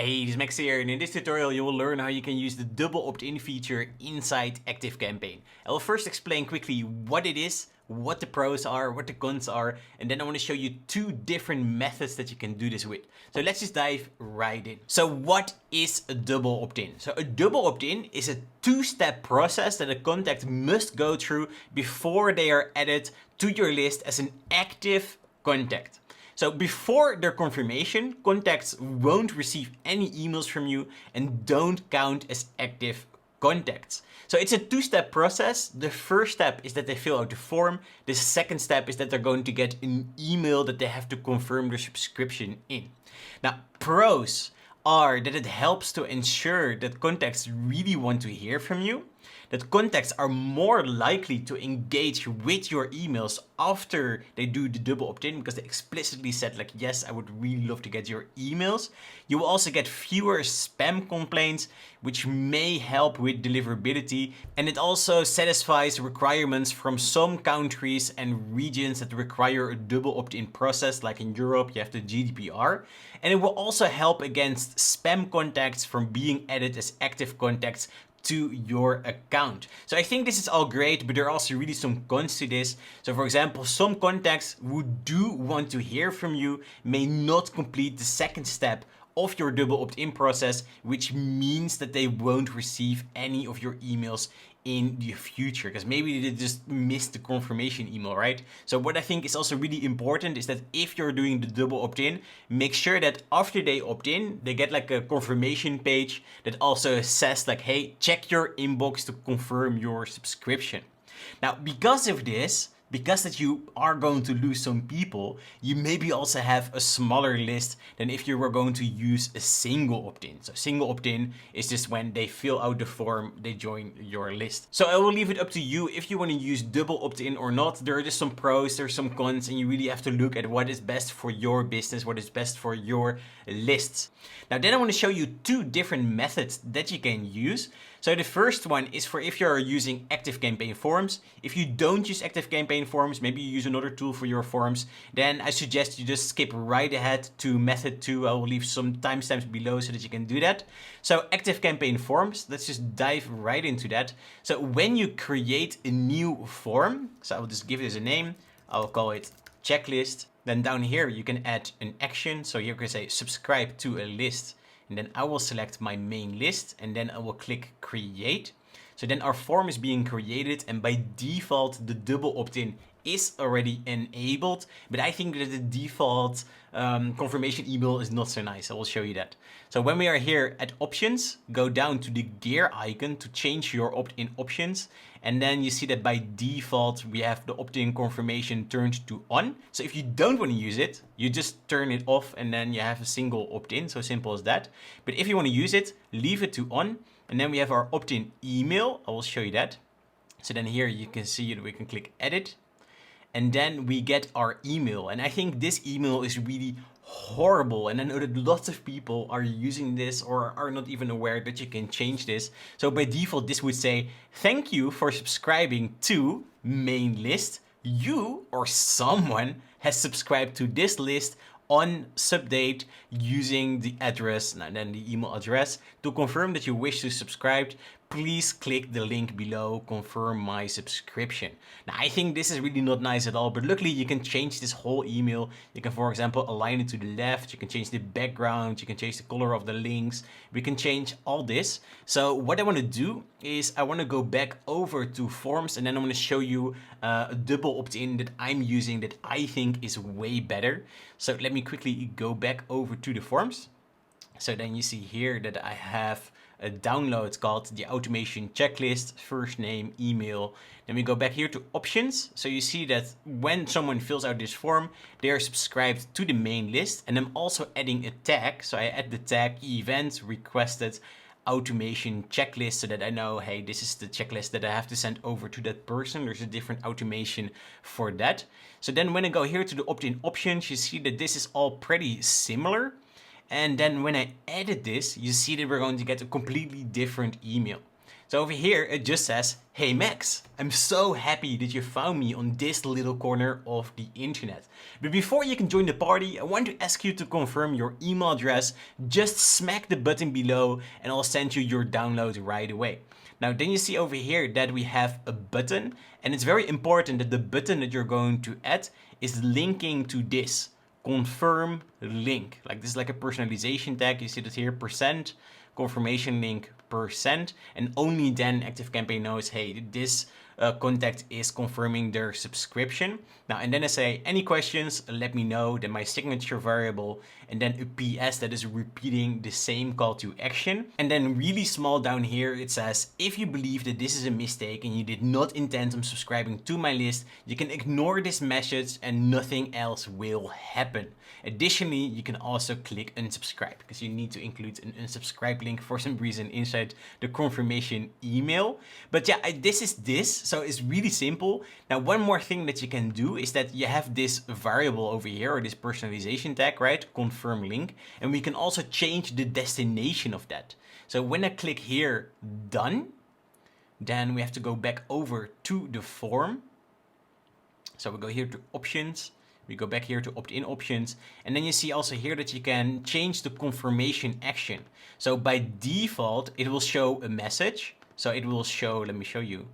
Hey, this is Max here, and in this tutorial you will learn how you can use the double opt-in feature inside ActiveCampaign. I will first explain quickly what it is, what the pros are, what the cons are, and then I want to show you two different methods that you can do this with. So let's just dive right in. So what is a double opt-in? So a double opt-in is a two-step process that a contact must go through before they are added to your list as an active contact. So before their confirmation, contacts won't receive any emails from you and don't count as active contacts. So it's a two-step process. The first step is that they fill out the form. The second step is that they're going to get an email that they have to confirm their subscription in. Now, pros are that it helps to ensure that contacts really want to hear from you, that contacts are more likely to engage with your emails after they do the double opt-in because they explicitly said like, yes, I would really love to get your emails. You will also get fewer spam complaints, which may help with deliverability. And it also satisfies requirements from some countries and regions that require a double opt-in process, like in Europe, you have the GDPR. And it will also help against spam contacts from being added as active contacts to your account. So I think this is all great, but there are also really some cons to this. So for example, some contacts who do want to hear from you may not complete the second step of your double opt-in process, which means that they won't receive any of your emails in the future because maybe they just missed the confirmation email, right? So what I think is also really important is that if you're doing the double opt-in, make sure that after they opt in, they get like a confirmation page that also says like, hey, check your inbox to confirm your subscription. Now, because of this, because that you are going to lose some people, you maybe also have a smaller list than if you were going to use a single opt-in. So single opt-in is just when they fill out the form, they join your list. So I will leave it up to you if you want to use double opt-in or not. There are just some pros, there's some cons, and you really have to look at what is best for your business, what is best for your lists. Now then I want to show you two different methods that you can use. So the first one is for if you're using ActiveCampaign forms. If you don't use ActiveCampaign forms, maybe you use another tool for your forms, then I suggest you just skip right ahead to method 2. I will leave some timestamps below so that you can do that. So ActiveCampaign forms, let's just dive right into that. So when you create a new form, so I will just give this a name, I'll call it checklist. Then down here you can add an action. So here you can say subscribe to a list. And then I will select my main list and then I will click create. So then our form is being created and by default the double opt-in is already enabled, but I think that the default confirmation email is not so nice. I will show you that. So when we are here at options, go down to the gear icon to change your opt-in options. And then you see that by default, we have the opt-in confirmation turned to on. So if you don't want to use it, you just turn it off and then you have a single opt-in. So simple as that. But if you want to use it, leave it to on. And then we have our opt-in email. I will show you that. So then here you can see that we can click edit. And then we get our email. And I think this email is really horrible. And I know that lots of people are using this or are not even aware that you can change this. So by default, this would say, thank you for subscribing to main list. You or someone has subscribed to this list on subdate using the address and then the email address. To confirm that you wish to subscribe, please click the link below, confirm my subscription. Now I think this is really not nice at all, but luckily you can change this whole email. You can, for example, align it to the left, you can change the background, you can change the color of the links, we can change all this. So what I want to do is I want to go back over to forms and then I'm going to show you a double opt-in that I'm using that I think is way better. So let me quickly go back over to the forms. So then you see here that I have a download called the automation checklist, first name, email. Then we go back here to options. So you see that when someone fills out this form, they are subscribed to the main list. And I'm also adding a tag. So I add the tag event requested automation checklist so that I know, hey, this is the checklist that I have to send over to that person. There's a different automation for that. So then when I go here to the opt-in options, you see that this is all pretty similar. And then when I edit this, you see that we're going to get a completely different email. So over here, it just says, "Hey Max, I'm so happy that you found me on this little corner of the internet. But before you can join the party, I want to ask you to confirm your email address. Just smack the button below and I'll send you your download right away." Now then you see over here that we have a button, and it's very important that the button that you're going to add is linking to this confirm link. Like this is like a personalization tag. You see that here, %, confirmation link, %, and only then ActiveCampaign knows, hey, this contact is confirming their subscription. Now, and then I say, any questions, let me know. Then my signature variable, and then a PS that is repeating the same call to action. And then really small down here, it says, if you believe that this is a mistake and you did not intend on subscribing to my list, you can ignore this message and nothing else will happen. Additionally, you can also click unsubscribe because you need to include an unsubscribe link for some reason inside the confirmation email. But yeah, this is this. So it's really simple. Now, one more thing that you can do is that you have this variable over here, or this personalization tag, right? Confirm link. And we can also change the destination of that. So when I click here, done, then we have to go back over to the form. So we go here to options. We go back here to opt-in options, and then you see also here that you can change the confirmation action. So by default, it will show a message. So it will show, let me show you.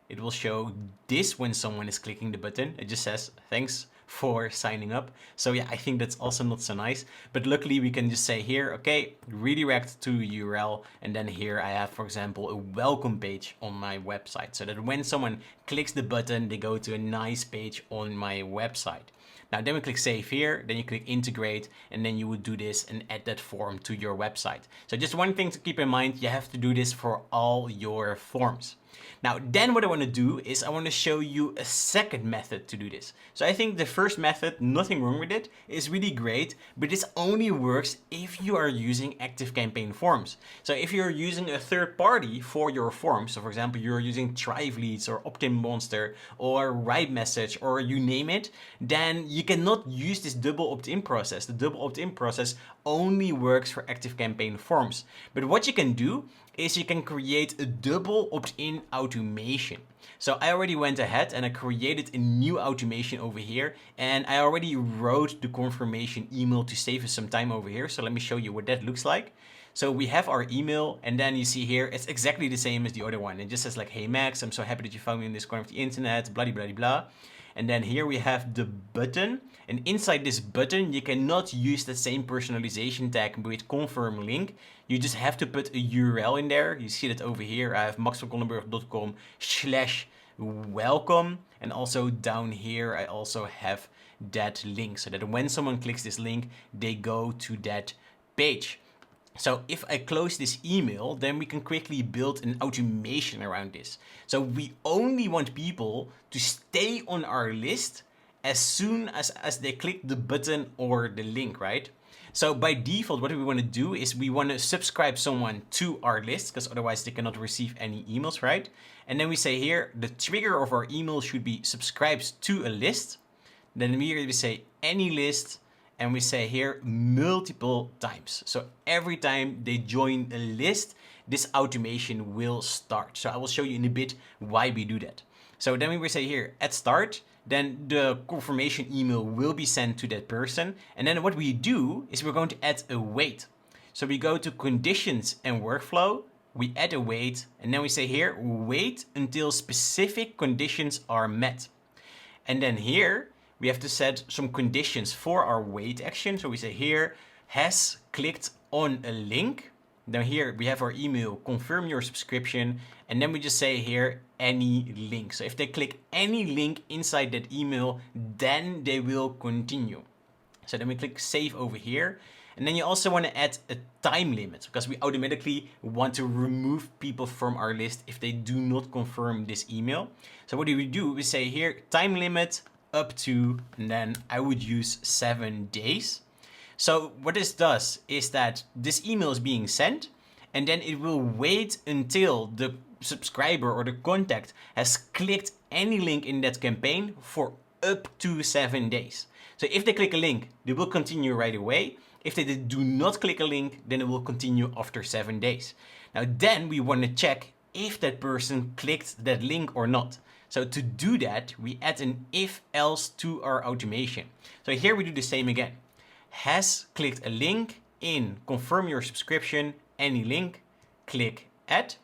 It will show this when someone is clicking the button. It just says, thanks for signing up. So yeah, I think that's also not so nice. But luckily we can just say here, okay, redirect to URL. And then here I have, for example, a welcome page on my website. So that when someone clicks the button, they go to a nice page on my website. Now then we click save here, then you click integrate, and then you would do this and add that form to your website. So just one thing to keep in mind, you have to do this for all your forms. Now then what I want to do is I want to show you a second method to do this. So I think the first method, nothing wrong with it, is really great, but this only works if you are using ActiveCampaign forms. So if you're using a third party for your forms, so for example, you're using ThriveLeads or OptinMonster or RipeMessage or you name it, then you cannot use this double opt-in process. The double opt-in process only works for ActiveCampaign forms. But what you can do is you can create a double opt-in automation. So I already went ahead and I created a new automation over here, and I already wrote the confirmation email to save us some time over here. So let me show you what that looks like. So we have our email, and then you see here, it's exactly the same as the other one. It just says like, hey Max, I'm so happy that you found me in this corner of the internet, blah, blah, blah, blah. And then here we have the button, and inside this button, you cannot use the same personalization tag with confirm link. You just have to put a URL in there. You see that over here. I have maxvankollenburg.com/welcome. And also down here, I also have that link so that when someone clicks this link, they go to that page. So if I close this email, then we can quickly build an automation around this. So we only want people to stay on our list as soon as they click the button or the link, right? So by default, what we want to do is we want to subscribe someone to our list, because otherwise they cannot receive any emails, right? And then we say here, the trigger of our email should be subscribes to a list. Then we say any list, and we say here multiple times. So every time they join a list, this automation will start. So I will show you in a bit why we do that. So then we will say here at start, then the confirmation email will be sent to that person. And then what we do is we're going to add a wait. So we go to conditions and workflow, we add a wait, and then we say here, wait until specific conditions are met. And then here, we have to set some conditions for our wait action. So we say here, has clicked on a link. Now here we have our email, confirm your subscription. And then we just say here, any link. So if they click any link inside that email, then they will continue. So then we click save over here. And then you also want to add a time limit, because we automatically want to remove people from our list if they do not confirm this email. So what do? We say here, time limit up to, and then I would use 7 days. So what this does is that this email is being sent, and then it will wait until the subscriber or the contact has clicked any link in that campaign for up to 7 days. So if they click a link, they will continue right away. If they do not click a link, then it will continue after 7 days. Now then we want to check if that person clicked that link or not. So to do that, we add an if else to our automation. So here we do the same again. Has clicked a link in confirm your subscription, any link, click add.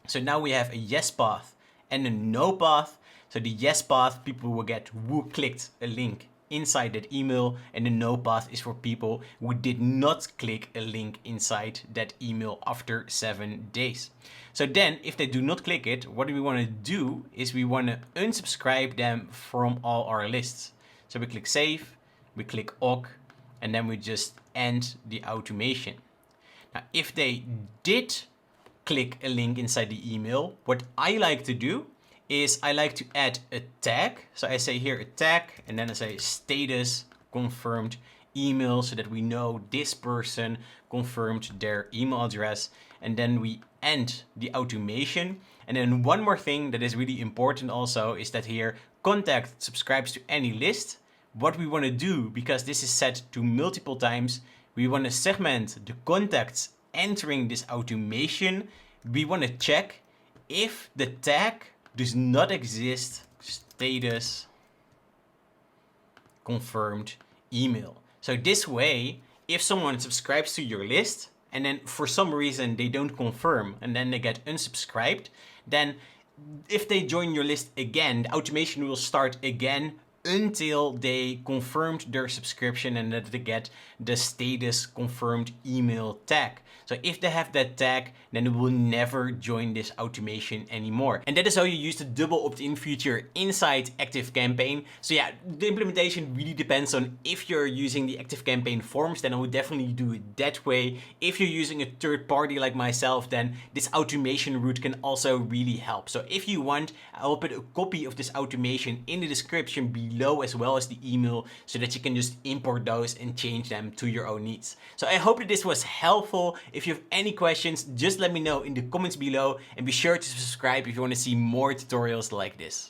So now we have a yes path and a no path. So the yes path, people will get who clicked a link inside that email, and the no path is for people who did not click a link inside that email after 7 days. So then if they do not click it, what we want to do is we want to unsubscribe them from all our lists. So we click save, we click OK, and then we just end the automation. Now if they did click a link inside the email, what I like to do is I like to add a tag. So I say here a tag, and then I say status confirmed email, so that we know this person confirmed their email address, and then we end the automation. And then one more thing that is really important also is that here contact subscribes to any list. What we want to do, because this is set to multiple times, we want to segment the contacts entering this automation. We want to check if the tag does not exist, status confirmed email. So this way, if someone subscribes to your list and then for some reason they don't confirm and then they get unsubscribed, then if they join your list again, the automation will start again until they confirmed their subscription and that they get the status confirmed email tag. So if they have that tag, then they will never join this automation anymore. And that is how you use the double opt-in feature inside ActiveCampaign. So yeah, the implementation really depends on if you're using the ActiveCampaign forms, then I would definitely do it that way. If you're using a third party like myself, then this automation route can also really help. So if you want, I'll put a copy of this automation in the description below, as well as the email, so that you can just import those and change them to your own needs. So I hope that this was helpful. If you have any questions, just let me know in the comments below, and be sure to subscribe if you want to see more tutorials like this.